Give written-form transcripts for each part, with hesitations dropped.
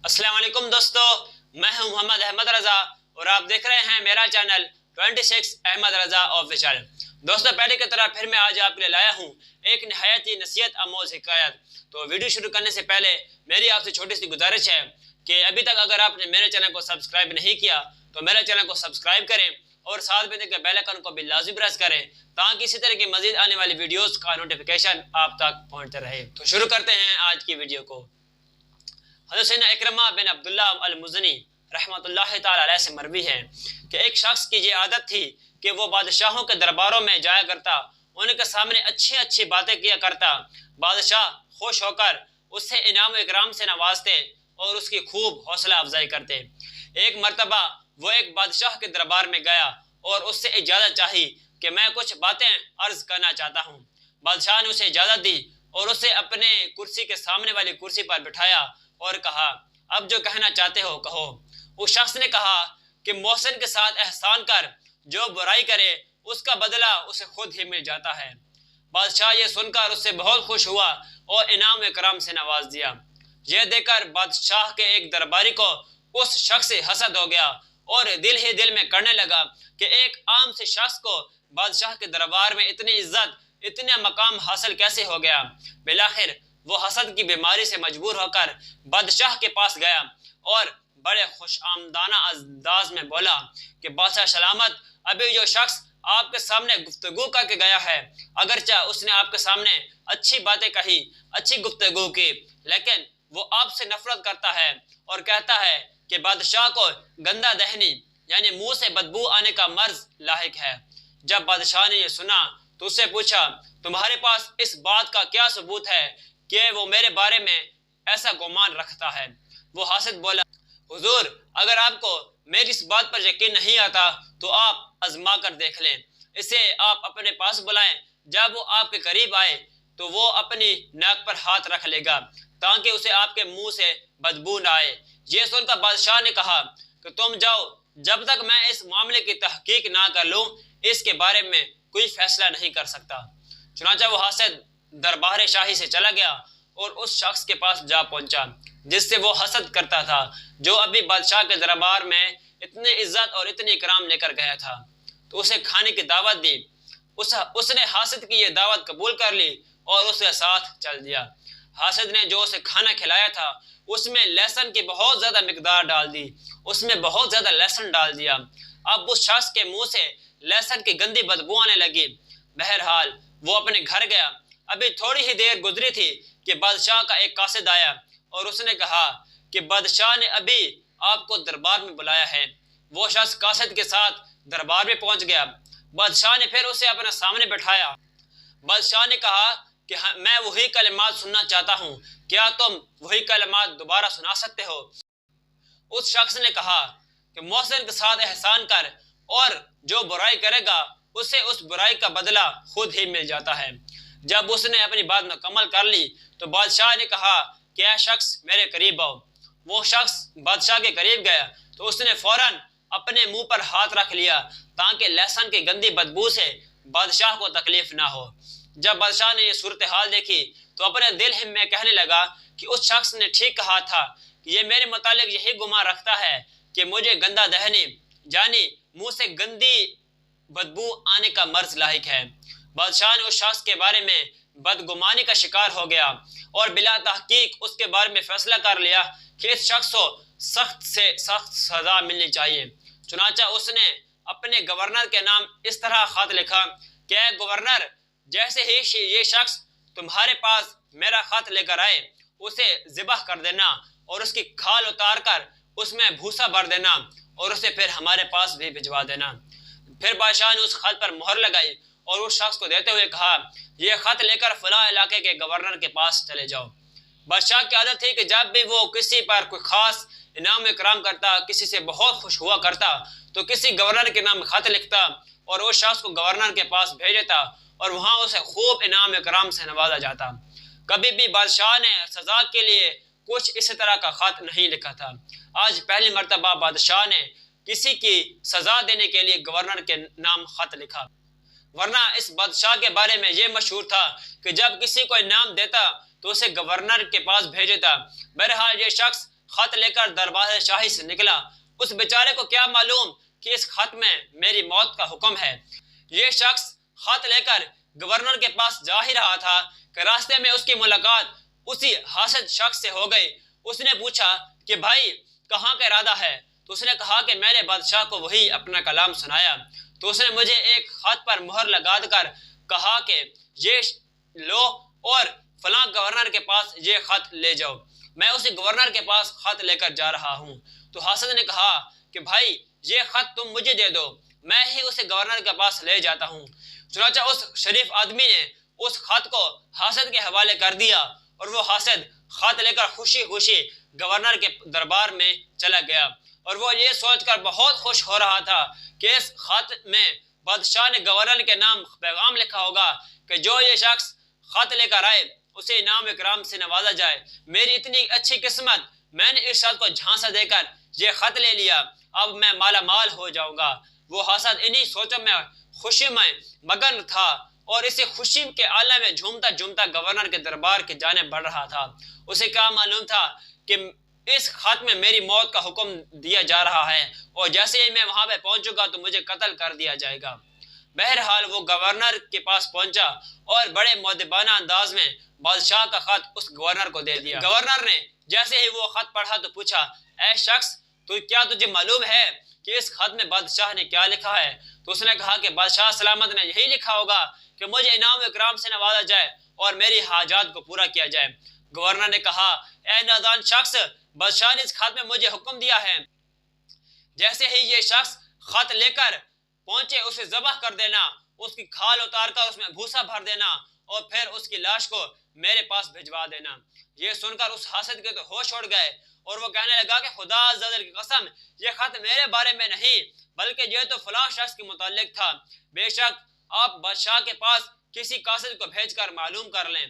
السلام علیکم دوستو، میں ہوں محمد احمد رضا اور آپ دیکھ رہے ہیں میرا چینل 26 احمد رضا آفیشل۔ دوستو، پہلے کی طرح پھر میں آج آپ کے لیے لایا ہوں ایک نہایت ہی نصیحت آموز حکایت۔ تو ویڈیو شروع کرنے سے پہلے میری آپ سے چھوٹی سی گزارش ہے کہ ابھی تک اگر آپ نے میرے چینل کو سبسکرائب نہیں کیا تو میرے چینل کو سبسکرائب کریں اور ساتھ میں دیکھیں بیل آئیکن کو بھی لازم پریس کریں تاکہ اسی طرح کی مزید آنے والی ویڈیوز کا نوٹیفیکیشن آپ تک پہنچتے رہے۔ تو شروع کرتے ہیں آج کی ویڈیو کو۔ حضرت سیدنا اکرمہ بن عبداللہ المزنی رحمۃ اللہ تعالی علیہ سے مروی ہے کہ ایک شخص کی یہ عادت تھی کہ وہ بادشاہوں کے درباروں میں جایا کرتا، ان کے سامنے اچھی اچھی باتیں کیا کرتا، بادشاہ خوش ہو کر اس سے انعام و اکرام سے نوازتے اور اس کی خوب حوصلہ افزائی کرتے۔ ایک مرتبہ وہ ایک بادشاہ کے دربار میں گیا اور اس سے اجازت چاہی کہ میں کچھ باتیں عرض کرنا چاہتا ہوں۔ بادشاہ نے اسے اجازت دی اور اسے اپنے کرسی کے سامنے والی کرسی پر بٹھایا اور کہا، اب جو کہنا چاہتے ہو کہو۔ اس شخص نے کہا کہ محسن کے ساتھ احسان کر، جو برائی کرے اس کا بدلہ اسے خود ہی مل جاتا ہے۔ بادشاہ یہ سن کر اس سے بہت خوش ہوا اور انعام و اکرام سے نواز دیا۔ یہ دیکھ کر بادشاہ کے ایک درباری کو اس شخص سے حسد ہو گیا اور دل ہی دل میں کرنے لگا کہ ایک عام سے شخص کو بادشاہ کے دربار میں اتنی عزت، اتنا مقام حاصل کیسے ہو گیا۔ بالآخر وہ حسد کی بیماری سے مجبور ہو کر بادشاہ کے پاس گیا اور بڑے خوش آمدانہ انداز میں بولا کہ بادشاہ سلامت، ابھی جو شخص آپ کے سامنے گفتگو کر کے گیا ہے، اگرچہ اس نے آپ کے سامنے اچھی باتیں کہی، اچھی گفتگو کی، لیکن وہ آپ سے نفرت کرتا ہے اور کہتا ہے کہ بادشاہ کو گندہ دہنی یعنی منہ سے بدبو آنے کا مرض لاحق ہے۔ جب بادشاہ نے یہ سنا تو اس سے پوچھا، تمہارے پاس اس بات کا کیا ثبوت ہے کہ وہ میرے بارے میں ایسا گمان رکھتا ہے؟ وہ حاسد بولا، حضور، اگر آپ کو میری اس بات پر یقین نہیں آتا تو آپ آزما کر دیکھ لیں، اسے آپ اپنے پاس بلائیں، جب وہ آپ کے قریب آئے تو وہ اپنی ناک پر ہاتھ رکھ لے گا تاکہ اسے آپ کے منہ سے بدبو نہ آئے۔ یہ سن کر بادشاہ نے کہا کہ تم جاؤ، جب تک میں اس معاملے کی تحقیق نہ کر لوں اس کے بارے میں کوئی فیصلہ نہیں کر سکتا۔ چنانچہ وہ حاسد دربار شاہی سے چلا گیا اور اس شخص کے پاس جا پہنچا جس سے وہ حسد کرتا تھا، جو ابھی بادشاہ کے دربار میں اتنی عزت اور اتنی اکرام لے کر گیا تھا۔ تو اسے کھانے کی دعوت دی۔ اس نے حاسد کی یہ دعوت قبول کر لی اور اس کے ساتھ چل دیا۔ حاسد نے جو اسے کھانا کھلایا تھا اس میں لہسن کی بہت زیادہ مقدار ڈال دی، اس میں بہت زیادہ لہسن ڈال دیا۔ اب اس شخص کے منہ سے لہسن کی گندی بدبو آنے لگی۔ بہرحال وہ اپنے گھر گیا۔ ابھی تھوڑی ہی دیر گزری تھی کہ بادشاہ کا ایک قاصد آیا اور اس نے کہا کہ بادشاہ نے ابھی آپ کو دربار میں بلایا ہے۔ وہ شخص قاصد کے ساتھ دربار میں پہنچ گیا۔ بادشاہ نے پھر اسے اپنے سامنے بٹھایا۔ بادشاہ نے کہا کہ میں وہی کلمات سننا چاہتا ہوں، کیا تم وہی کلمات دوبارہ سنا سکتے ہو؟ اس شخص نے کہا کہ محسن کے ساتھ احسان کر اور جو برائی کرے گا اسے اس برائی کا بدلہ خود ہی مل جاتا ہے۔ جب اس نے اپنی بات مکمل کر لی تو بادشاہ نے کہا کہ اے شخص میرے قریب آؤ۔ وہ شخص بادشاہ کے قریب گیا تو اس نے فوراً اپنے منہ پر ہاتھ رکھ لیا تاکہ لہسن کی گندی بدبو سے بادشاہ کو تکلیف نہ ہو۔ جب بادشاہ نے یہ صورتحال دیکھی تو اپنے دل میں کہنے لگا کہ اس شخص نے ٹھیک کہا تھا کہ یہ میرے متعلق یہی گمان رکھتا ہے کہ مجھے گندہ دہنی یعنی منہ سے گندی بدبو آنے کا مرض لاحق ہے۔ بادشاہ نے اس شخص کے بارے میں بدگمانی کا شکار ہو گیا اور بلا تحقیق اس کے بارے میں فیصلہ کر لیا کہ اس شخص کو سخت سے سخت سزا ملنی چاہیے۔ چنانچہ اس نے اپنے گورنر کے نام اس طرح خط لکھا کہ اے گورنر، جیسے ہی یہ شخص تمہارے پاس میرا خط لے کر آئے اسے ذبح کر دینا اور اس کی کھال اتار کر اس میں بھوسا بھر دینا اور اسے پھر ہمارے پاس بھی بھجوا دینا۔ پھر بادشاہ نے اس خط پر مہر لگائی اور اس شخص کو دیتے ہوئے کہا، یہ خط لے کر فلاں علاقے کے گورنر کے پاس چلے جاؤ۔ بادشاہ کی عادت تھی کہ جب بھی وہ کسی پر کوئی خاص انعام و اکرام کرتا، کسی سے بہت خوش ہوا کرتا تو کسی گورنر کے نام خط لکھتا اور اس شخص کو گورنر کے پاس بھیج دیتا اور وہاں اسے خوب انعام و اکرام سے نوازا جاتا۔ کبھی بھی بادشاہ نے سزا کے لیے کچھ اسی طرح کا خط نہیں لکھا تھا۔ آج پہلی مرتبہ بادشاہ نے کسی کی سزا دینے کے لیے گورنر کے نام خط لکھا، ورنہ اس بادشاہ کے بارے میں یہ مشہور تھا کہ جب کسی کو انعام دیتا تو اسے گورنر کے پاس بھیجتا۔ بہرحال یہ شخص خط لے کر دربار شاہی سے نکلا۔ اس بیچارے کو کیا معلوم کہ اس خط میں میری موت کا حکم ہے۔ یہ شخص خط لے کر گورنر کے پاس جا ہی رہا تھا کہ راستے میں اس کی ملاقات اسی حاسد شخص سے ہو گئی۔ اس نے پوچھا کہ بھائی کہاں کا ارادہ ہے؟ تو اس نے کہا کہ میں نے بادشاہ کو وہی اپنا کلام سنایا، تو اس نے مجھے ایک خط پر مہر لگا کر کہا کہ یہ لو اور فلاں گورنر کے پاس یہ خط لے جاؤ۔ میں اسی گورنر کے پاس خط لے کر جا رہا ہوں۔ تو حاسد نے کہا کہ بھائی یہ خط تم مجھے دے دو، میں ہی اسے گورنر کے پاس لے جاتا ہوں۔ چنانچہ اس شریف آدمی نے اس خط کو حاسد کے حوالے کر دیا اور وہ حاسد خط لے کر خوشی خوشی گورنر کے دربار میں چلا گیا، اور وہ یہ سوچ کر بہت خوش ہو رہا تھا کہ اس خط میں بادشاہ نے گورنر کے نام پیغام لکھا ہوگا کہ جو یہ شخص خط لے کر آئے اسے انعام اکرام سے نوازا جائے۔ میری اتنی اچھی قسمت، میں نے اس شخص کو جھانسا دے کر یہ خط لے لیا، اب میں مالا مال ہو جاؤں گا۔ وہ حاسد انہی سوچوں میں خوشی میں مگن تھا اور اسی خوشی کے عالم میں جھومتا جھومتا گورنر کے دربار کی جانب بڑھ رہا تھا۔ اسے کیا معلوم تھا کہ اس خط میں میری موت کا حکم دیا جا رہا ہے اور جیسے ہی میں وہاں پہ پہنچوں گا تو مجھے قتل کر دیا جائے گا۔ بہرحال وہ گورنر کے پاس پہنچا اور بڑے مؤدبانہ انداز میں بادشاہ کا خط اس گورنر کو دے دیا۔ گورنر نے جیسے ہی وہ خط پڑھا تو پوچھا، اے شخص تو کیا تجھے معلوم ہے کہ اس خط میں بادشاہ نے کیا لکھا ہے؟ تو اس نے کہا کہ بادشاہ سلامت نے یہی لکھا ہوگا کہ مجھے انعام اکرام سے نوازا جائے اور میری حاجات کو پورا کیا جائے۔ گورنر نے کہا، اے نادان شخص، بادشاہ نے اس خط میں مجھے حکم دیا ہے جیسے ہی یہ شخص خط لے کر پہنچے اسے ذبح کر دینا، اس کی کھال اتار کر اس میں بھوسا بھر دینا اور پھر اس کی لاش کو میرے پاس بھجوا دینا۔ یہ سن کر اس حاسد کے تو ہوش اڑ گئے اور وہ کہنے لگا کہ خدا عزوجل کی قسم، یہ خط میرے بارے میں نہیں بلکہ یہ تو فلاں شخص کے متعلق تھا۔ بے شک آپ بادشاہ کے پاس کسی قاصد کو بھیج کر معلوم کر لیں۔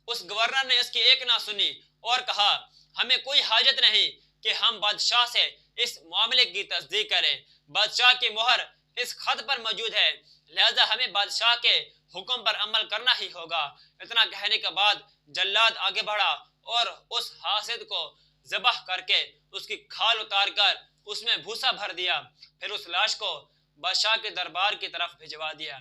اس گورنر نے اس کی ایک نہ سنی اور کہا، ہمیں کوئی حاجت نہیں کہ ہم بادشاہ سے اس معاملے کی تصدیق کریں، بادشاہ کی مہر اس خط پر موجود ہے، لہذا ہمیں بادشاہ کے حکم پر عمل کرنا ہی ہوگا۔ اتنا کہنے کے بعد جلاد آگے بڑھا اور اس حاسد کو ذبح کر کے اس کی کھال اتار کر اس میں بھوسا بھر دیا، پھر اس لاش کو بادشاہ کے دربار کی طرف بھجوا دیا۔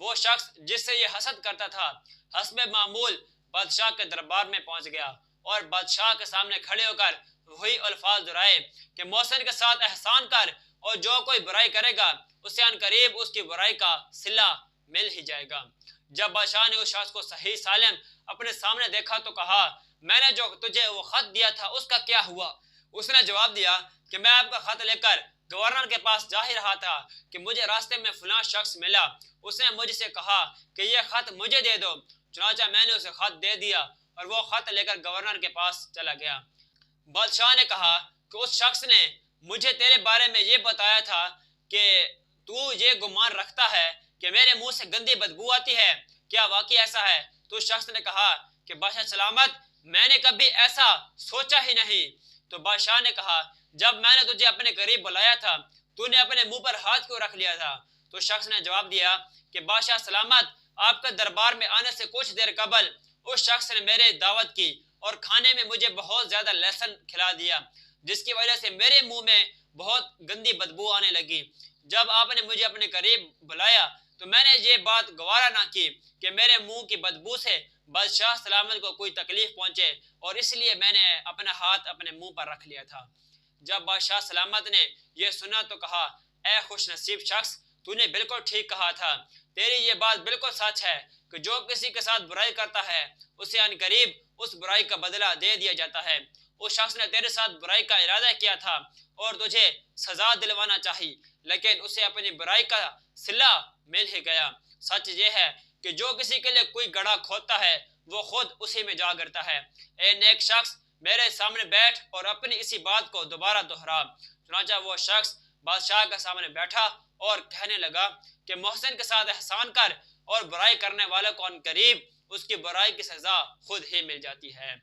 وہ شخص جس سے یہ حسد کرتا تھا حسب معمول بادشاہ کے دربار میں پہنچ گیا اور بادشاہ کے سامنے کھڑے ہو کر وہی الفاظ دہرائے کہ محسن کے ساتھ احسان کر اور جو کوئی برائی کرے گا اسے ان قریب اس کی برائی کا صلہ مل ہی جائے گا۔ جب بادشاہ نے اس شخص کو صحیح سالم اپنے سامنے دیکھا تو کہا، میں نے جو تجھے وہ خط دیا تھا اس کا کیا ہوا؟ اس نے جواب دیا کہ میں آپ کا خط لے کر گورنر کے پاس جا ہی رہا تھا کہ مجھے راستے میں فلاں شخص ملا، اس نے مجھ سے کہا کہ یہ خط مجھے دے دو، چنانچہ میں نے اسے خط دے دیا اور وہ خط لے کر گورنر کے پاس چلا گیا۔ بادشاہ نے کہا کہ اس شخص نے مجھے تیرے بارے میں یہ بتایا تھا کہ تو یہ گمان رکھتا ہے کہ میرے منہ سے گندی بدبو آتی ہے، کیا واقعی ایسا ہے؟ تو اس شخص نے کہا کہ بادشاہ سلامت، میں نے کبھی ایسا سوچا ہی نہیں۔ تو بادشاہ نے کہا، جب میں نے تجھے اپنے قریب بلایا تھا تو نے اپنے منہ پر ہاتھ کیوں رکھ لیا تھا؟ تو شخص نے جواب دیا کہ بادشاہ سلامت، آپ کے دربار میں آنے سے کچھ دیر قبل اس شخص نے میرے دعوت کی اور کھانے میں مجھے بہت زیادہ لہسن کھلا دیا جس کی وجہ سے میرے منہ میں بہت گندی بدبو آنے لگی۔ جب آپ نے مجھے اپنے قریب بلایا تو میں نے یہ بات گوارا نہ کی کہ میرے منہ کی بدبو سے بادشاہ سلامت کو کوئی تکلیف پہنچے، اور اس لیے میں نے اپنا ہاتھ اپنے منہ پر رکھ لیا تھا۔ جب بادشاہ سلامت نے یہ سنا تو کہا، اے خوش نصیب شخص، تو نے بالکل ٹھیک کہا تھا، تیری یہ بات بالکل سچ ہے کہ جو کسی کے ساتھ برائی کرتا ہے اسے ان قریب اس برائی کا بدلہ دے دیا جاتا ہے۔ اس شخص نے تیرے ساتھ برائی کا ارادہ کیا تھا اور تجھے سزا دلوانا چاہی، لیکن اسے اپنی برائی کا صلہ مل ہی گیا۔ سچ یہ ہے کہ جو کسی کے لیے کوئی گڑھا کھودتا ہے وہ خود اسی میں جا گرتا ہے۔ اے نیک شخص، میرے سامنے بیٹھ اور اپنی اسی بات کو دوبارہ دہرا۔ چنانچہ وہ شخص بادشاہ کے سامنے بیٹھا اور کہنے لگا کہ محسن کے ساتھ احسان کر اور برائی کرنے والوں کو ان قریب اس کی برائی کی سزا خود ہی مل جاتی ہے۔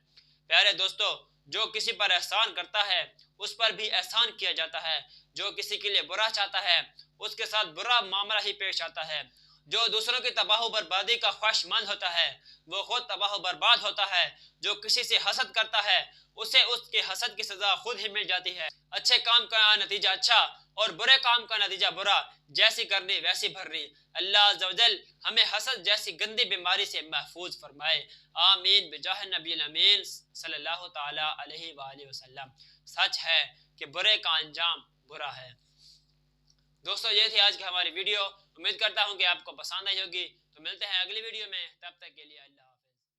پیارے دوستو، جو کسی پر احسان کرتا ہے اس پر بھی احسان کیا جاتا ہے، جو کسی کے لیے برا چاہتا ہے اس کے ساتھ برا معاملہ ہی پیش آتا ہے، جو دوسروں کی تباہ و بربادی کا خواہشمند ہوتا ہے وہ خود تباہ و برباد ہوتا ہے۔ جو کسی سے حسد کرتا ہے اسے اس کے حسد کی سزا خود ہی مل جاتی ہے۔ اچھے کام کا نتیجہ اچھا اور برے کام کا نتیجہ برا، جیسی کرنی ویسی بھرنی۔ اللہ عز و جل ہمیں حسد جیسی گندی بیماری سے محفوظ فرمائے، آمین بجاہ نبی الامین صلی اللہ تعالی علیہ وآلہ وسلم۔ سچ ہے کہ برے کا انجام برا ہے۔ دوستو یہ تھی آج کی ہماری ویڈیو، امید کرتا ہوں کہ آپ کو پسند آئی ہوگی۔ تو ملتے ہیں اگلی ویڈیو میں، تب تک کے لیے اللہ